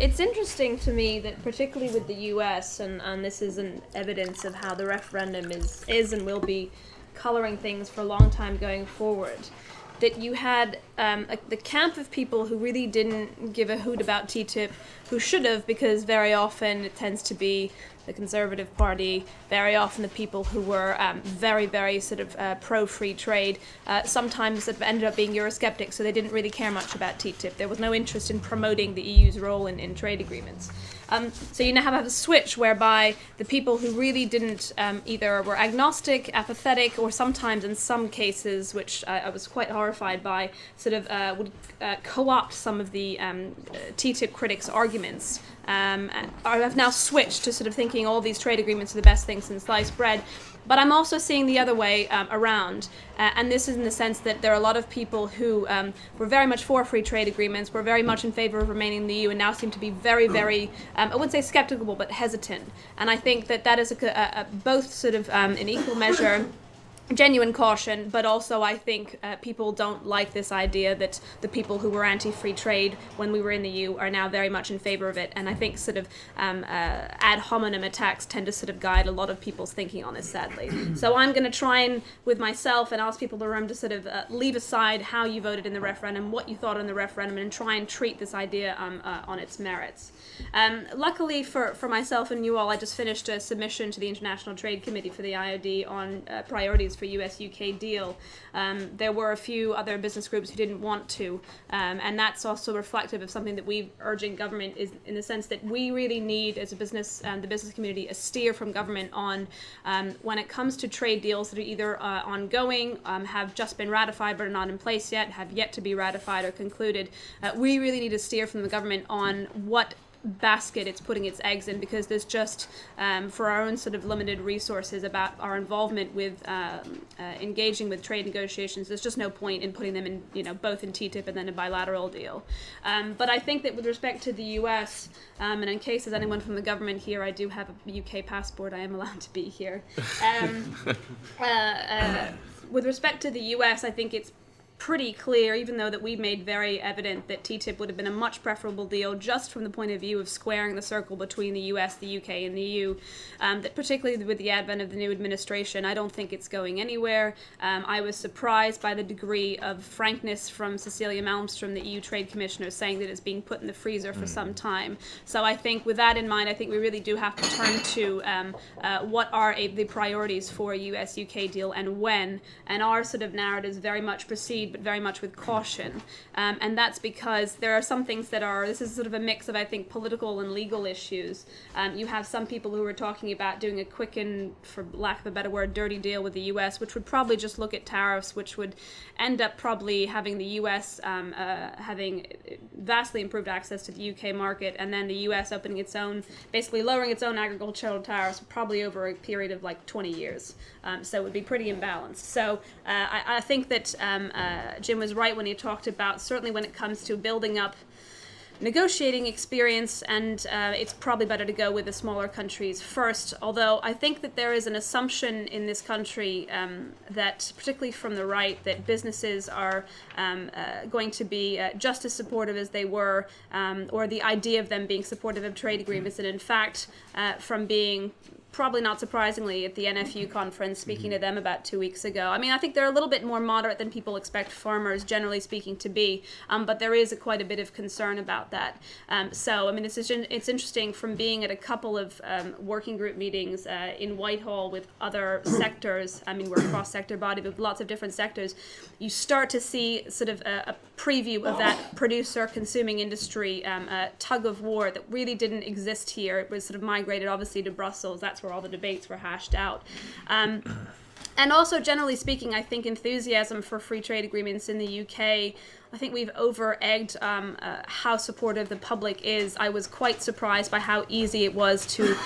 It's interesting to me that particularly with the US, and this is an evidence of how the referendum is and will be coloring things for a long time going forward, that you had the camp of people who really didn't give a hoot about TTIP, who should have, because very often it tends to be the Conservative Party, very often the people who were very, very sort of pro-free trade, sometimes have ended up being Eurosceptics, so they didn't really care much about TTIP. There was no interest in promoting the EU's role in trade agreements. So you now have a switch whereby the people who really didn't either were agnostic, apathetic, or sometimes in some cases, which I was quite horrified by, sort of would co-opt some of the TTIP critics' arguments, have now switched to sort of thinking all these trade agreements are the best thing since sliced bread. But I'm also seeing the other way around, and this is in the sense that there are a lot of people who were very much for free trade agreements, were very much in favor of remaining in the EU, and now seem to be very, very, I wouldn't say skeptical, but hesitant. And I think that is both sort of in equal measure genuine caution, but also I think people don't like this idea that the people who were anti-free trade when we were in the EU are now very much in favor of it, and I think sort of ad hominem attacks tend to sort of guide a lot of people's thinking on this, sadly. So I'm going to try and, with myself, and ask people in the room to sort of leave aside how you voted in the referendum, what you thought on the referendum, and try and treat this idea on its merits. Luckily for myself and you all, I just finished a submission to the International Trade Committee for the IOD on priorities for US-UK deal. There were a few other business groups who didn't want to, and that's also reflective of something that we're urging government, is in the sense that we really need, as a business, the business community, a steer from government on when it comes to trade deals that are either ongoing, have just been ratified but are not in place yet, have yet to be ratified or concluded. We really need a steer from the government on what basket it's putting its eggs in, because there's just for our own sort of limited resources about our involvement with engaging with trade negotiations, there's just no point in putting them in, both in TTIP and then a bilateral deal. But I think that with respect to the US, and in case there's anyone from the government here, I do have a UK passport, I am allowed to be here. With respect to the US, I think it's pretty clear, even though that we made very evident that TTIP would have been a much preferable deal just from the point of view of squaring the circle between the US, the UK, and the EU, that particularly with the advent of the new administration, I don't think it's going anywhere. I was surprised by the degree of frankness from Cecilia Malmström, the EU Trade Commissioner, saying that it's being put in the freezer for some time. So I think with that in mind, I think we really do have to turn to what are the priorities for a US-UK deal and when, and our sort of narratives very much proceed, but very much with caution. And that's because there are some things that are, this is sort of a mix of, I think, political and legal issues. You have some people who are talking about doing a quick and, for lack of a better word, dirty deal with the US, which would probably just look at tariffs, which would end up probably having the US having vastly improved access to the UK market, and then the US opening its own, basically lowering its own agricultural tariffs probably over a period of like 20 years. So it would be pretty imbalanced. So I think that Jim was right when he talked about, certainly when it comes to building up negotiating experience, and it's probably better to go with the smaller countries first, although I think that there is an assumption in this country that, particularly from the right, that businesses are going to be just as supportive as they were, or the idea of them being supportive of trade agreements, and in fact, from being probably not surprisingly at the NFU conference, speaking to them about 2 weeks ago. I mean, I think they're a little bit more moderate than people expect farmers, generally speaking, to be, but there is quite a bit of concern about that. So, I mean, it's interesting from being at a couple of working group meetings in Whitehall with other sectors. I mean, we're a cross-sector body with lots of different sectors. You start to see sort of a preview of that producer-consuming industry tug of war that really didn't exist here. It was sort of migrated, obviously, to Brussels. That's where all the debates were hashed out. And also, generally speaking, I think enthusiasm for free trade agreements in the UK, I think we've over-egged how supportive the public is. I was quite surprised by how easy it was to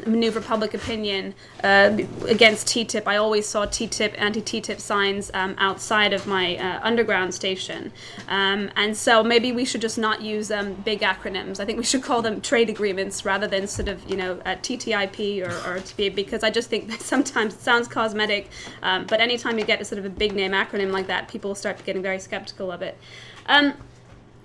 maneuver public opinion against TTIP. I always saw anti-TTIP signs outside of my underground station. And so maybe we should just not use big acronyms. I think we should call them trade agreements rather than sort of, TTIP or TPA, because I just think that sometimes it sounds cosmetic, but anytime you get a sort of a big name acronym like that, people start getting very skeptical of it.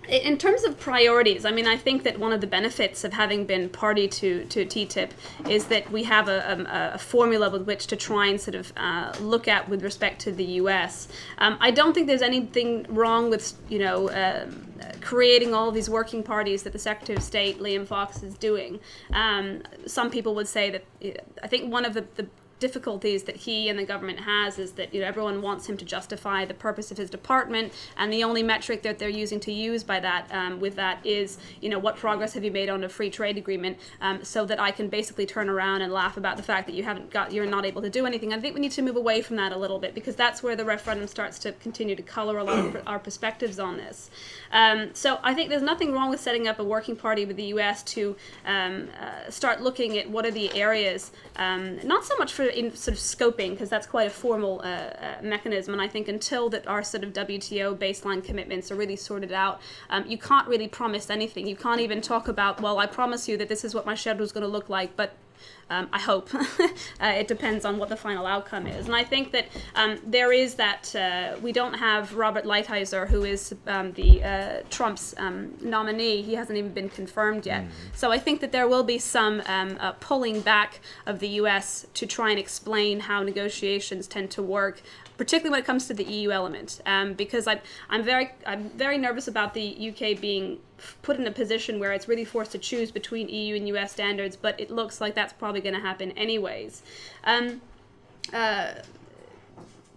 In terms of priorities, I mean, I think that one of the benefits of having been party to TTIP is that we have a formula with which to try and sort of look at with respect to the U.S. I don't think there's anything wrong with, creating all of these working parties that the Secretary of State, Liam Fox, is doing. Some people would say that, I think one of the difficulties that he and the government has is that everyone wants him to justify the purpose of his department, and the only metric that they're using to use by that with that is what progress have you made on a free trade agreement, so that I can basically turn around and laugh about the fact that you're not able to do anything. I think we need to move away from that a little bit, because that's where the referendum starts to continue to color a lot of our perspectives on this. So I think there's nothing wrong with setting up a working party with the U.S. to start looking at what are the areas, not so much in sort of scoping, because that's quite a formal mechanism, and I think until that our sort of WTO baseline commitments are really sorted out, you can't really promise anything. You can't even talk about, well, I promise you that this is what my schedule is going to look like, but I hope. It depends on what the final outcome is. And I think that there is that, we don't have Robert Lighthizer, who is the Trump's nominee. He hasn't even been confirmed yet. So I think that there will be some pulling back of the U.S. to try and explain how negotiations tend to work, particularly when it comes to the EU element, because I'm very nervous about the UK being put in a position where it's really forced to choose between EU and US standards, but it looks like that's probably going to happen anyways.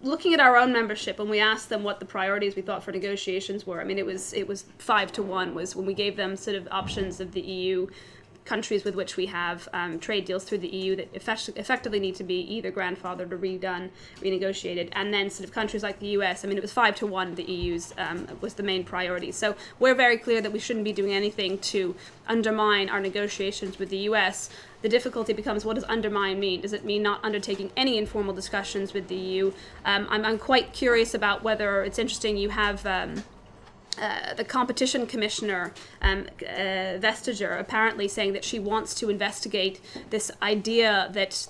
Looking at our own membership, when we asked them what the priorities we thought for negotiations were, I mean, it was 5-1 was when we gave them sort of options of the EU countries with which we have trade deals through the EU that effectively need to be either grandfathered or redone, renegotiated, and then sort of countries like the US. I mean, it was 5-1. The EU's was the main priority. So we're very clear that we shouldn't be doing anything to undermine our negotiations with the US. The difficulty becomes, what does undermine mean? Does it mean not undertaking any informal discussions with the EU? I'm quite curious about whether it's interesting. You have the competition commissioner, Vestager, apparently saying that she wants to investigate this idea that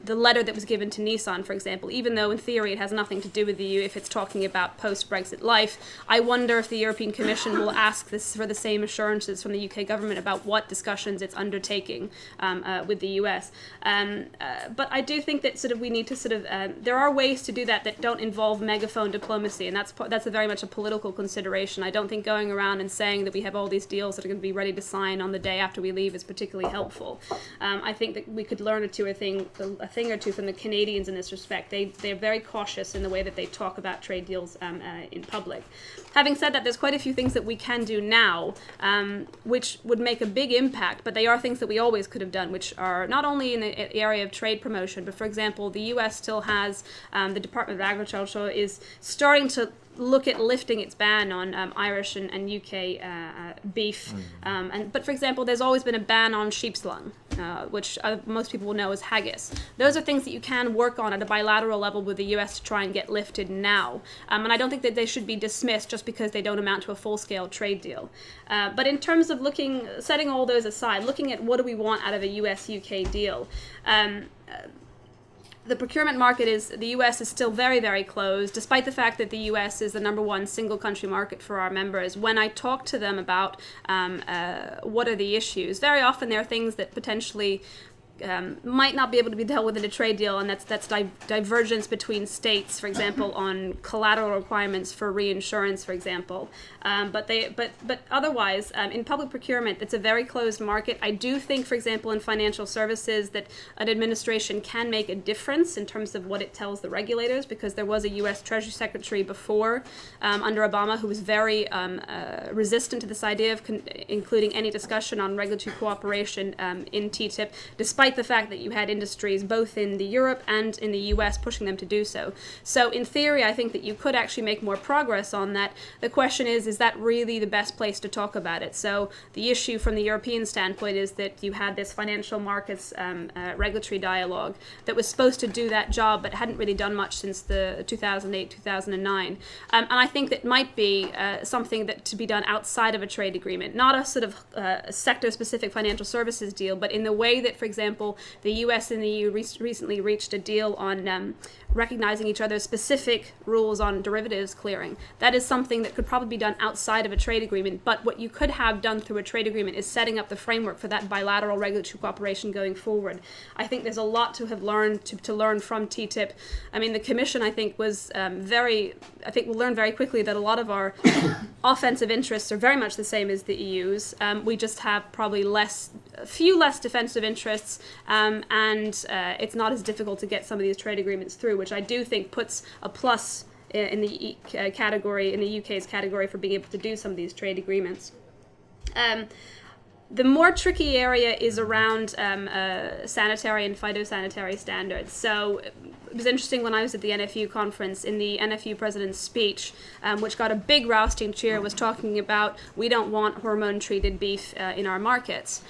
the letter that was given to Nissan, for example, even though in theory it has nothing to do with the EU if it's talking about post-Brexit life, I wonder if the European Commission will ask this for the same assurances from the UK government about what discussions it's undertaking with the US. But I do think that sort of we need to sort of, there are ways to do that don't involve megaphone diplomacy, and that's very much a political consideration. I don't think going around and saying that we have all these deals that are going to be ready to sign on the day after we leave is particularly helpful. I think that we could learn a thing or two from the Canadians in this respect. They're very cautious in the way that they talk about trade deals in public. Having said that, there's quite a few things that we can do now which would make a big impact, but they are things that we always could have done, which are not only in the area of trade promotion, but for example, the US still has, the Department of Agriculture is starting to look at lifting its ban on Irish and UK beef. But for example, there's always been a ban on sheep's lung, which most people will know as haggis. Those are things that you can work on at a bilateral level with the US to try and get lifted now. And I don't think that they should be dismissed just because they don't amount to a full-scale trade deal. But in terms of setting all those aside, looking at what do we want out of a US-UK deal, the procurement market the U.S. is still very, very closed, despite the fact that the U.S. is the #1 single country market for our members. When I talk to them about what are the issues, very often there are things that potentially might not be able to be dealt with in a trade deal, and that's divergence between states, for example, on collateral requirements for reinsurance, for example. But otherwise, in public procurement, it's a very closed market. I do think, for example, in financial services, that an administration can make a difference in terms of what it tells the regulators, because there was a U.S. Treasury Secretary before, under Obama, who was very resistant to this idea of including any discussion on regulatory cooperation in TTIP, despite the fact that you had industries both in Europe and in the US pushing them to do so. So in theory, I think that you could actually make more progress on that. The question is that really the best place to talk about it? So the issue from the European standpoint is that you had this financial markets regulatory dialogue that was supposed to do that job, but hadn't really done much since the 2008-2009. And I think that might be something that to be done outside of a trade agreement, not a sort of sector-specific financial services deal, but in the way that, for example, example, the US and the EU recently reached a deal on recognizing each other's specific rules on derivatives clearing. That is something that could probably be done outside of a trade agreement, but what you could have done through a trade agreement is setting up the framework for that bilateral regulatory cooperation going forward. I think there's a lot to have learned to learn from TTIP. I mean, the Commission, I think, was we'll learn very quickly that a lot of our offensive interests are very much the same as the EU's. We just have probably a few less defensive interests, and it's not as difficult to get some of these trade agreements through, which I do think puts a plus in the category, in the UK's category, for being able to do some of these trade agreements. The more tricky area is around sanitary and phytosanitary standards. So it was interesting when I was at the NFU conference, in the NFU president's speech, which got a big rousting cheer, was talking about we don't want hormone-treated beef in our markets.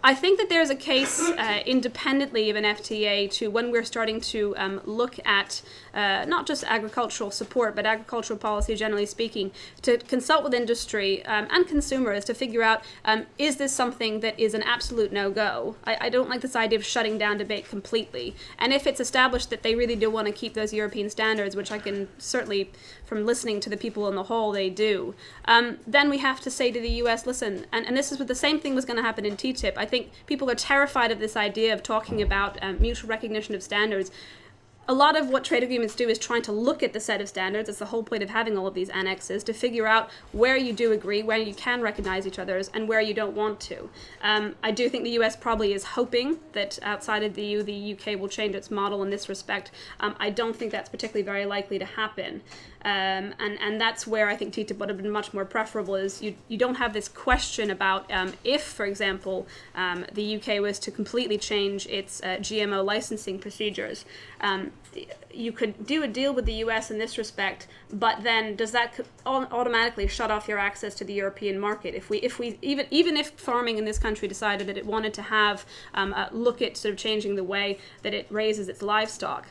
I think that there's a case independently of an FTA to when we're starting to look at not just agricultural support, but agricultural policy generally speaking, to consult with industry and consumers to figure out, is this something that is an absolute no-go? I don't like this idea of shutting down debate completely. And if it's established that they really do want to keep those European standards, which I can certainly, from listening to the people in the hall, they do, then we have to say to the US, listen, and this is what the same thing was going to happen in TTIP. I think people are terrified of this idea of talking about mutual recognition of standards. A lot of what trade agreements do is trying to look at the set of standards. It's the whole point of having all of these annexes, to figure out where you do agree, where you can recognize each other's, and where you don't want to. I do think the US probably is hoping that outside of the EU, the UK will change its model in this respect. I don't think that's particularly very likely to happen. And that's where I think TTIP would have been much more preferable, is you don't have this question about if, for example, the UK was to completely change its GMO licensing procedures. You could do a deal with the US in this respect, but then does that automatically shut off your access to the European market? If we even if farming in this country decided that it wanted to have look at sort of changing the way that it raises its livestock,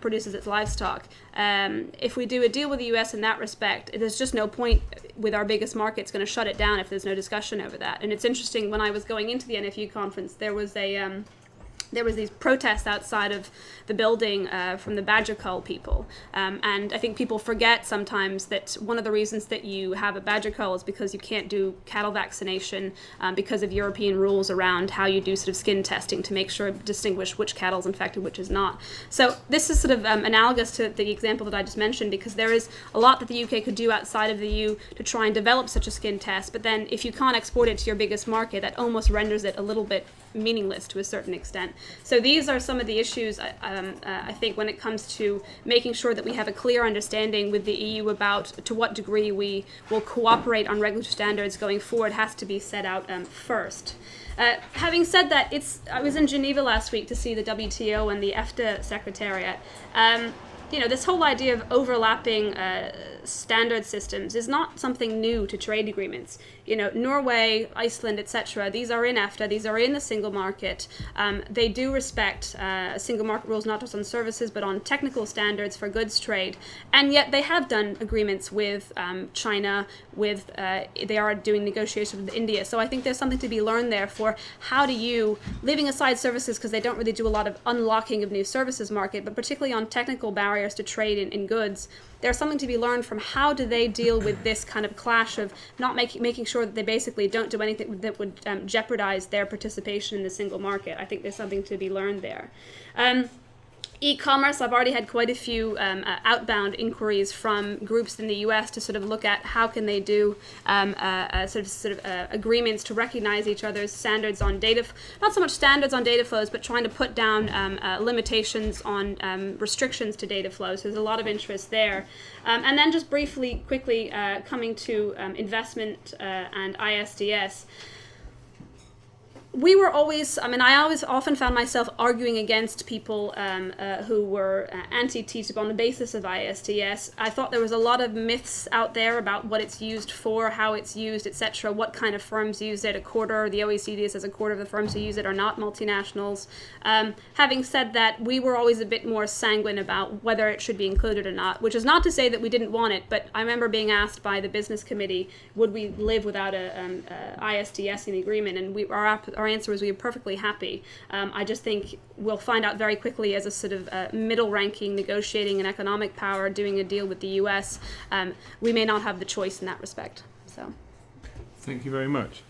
produces its livestock. If we do a deal with the US in that respect, there's just no point with our biggest market. It's going to shut it down if there's no discussion over that. And it's interesting, when I was going into the NFU conference, there was these protests outside of the building from the badger cull people. And I think people forget sometimes that one of the reasons that you have a badger cull is because you can't do cattle vaccination because of European rules around how you do sort of skin testing to make sure, distinguish which cattle is infected, which is not. So this is sort of analogous to the example that I just mentioned, because there is a lot that the UK could do outside of the EU to try and develop such a skin test, but then if you can't export it to your biggest market, that almost renders it a little bit meaningless to a certain extent. So these are some of the issues, I think, when it comes to making sure that we have a clear understanding with the EU about to what degree we will cooperate on regulatory standards going forward has to be set out first. Having said that, I was in Geneva last week to see the WTO and the EFTA Secretariat. This whole idea of overlapping standard systems is not something new to trade agreements. Norway, Iceland, etc., these are in EFTA, these are in the single market. They do respect single market rules, not just on services, but on technical standards for goods trade. And yet they have done agreements with China, they are doing negotiations with India. So I think there's something to be learned there for how do you, leaving aside services, because they don't really do a lot of unlocking of new services market, but particularly on technical barriers to trade in goods, there's something to be learned from how do they deal with this kind of clash of not making sure that they basically don't do anything that would jeopardize their participation in the single market. I think there's something to be learned there. E-commerce, I've already had quite a few outbound inquiries from groups in the US to sort of look at how can they do agreements to recognize each other's standards on data, not so much standards on data flows, but trying to put down limitations on restrictions to data flows. So there's a lot of interest there. And then just quickly coming to investment and ISDS. We were always, I always often found myself arguing against people who were anti-TTIP on the basis of ISDS. I thought there was a lot of myths out there about what it's used for, how it's used, etc., what kind of firms use it. The OECD says a quarter of the firms who use it are not multinationals. Having said that, we were always a bit more sanguine about whether it should be included or not, which is not to say that we didn't want it, but I remember being asked by the business committee, would we live without a ISDS in the agreement, and our our answer is we are perfectly happy. I just think we'll find out very quickly as a sort of middle-ranking negotiating an economic power doing a deal with the U.S. We may not have the choice in that respect. So, thank you very much.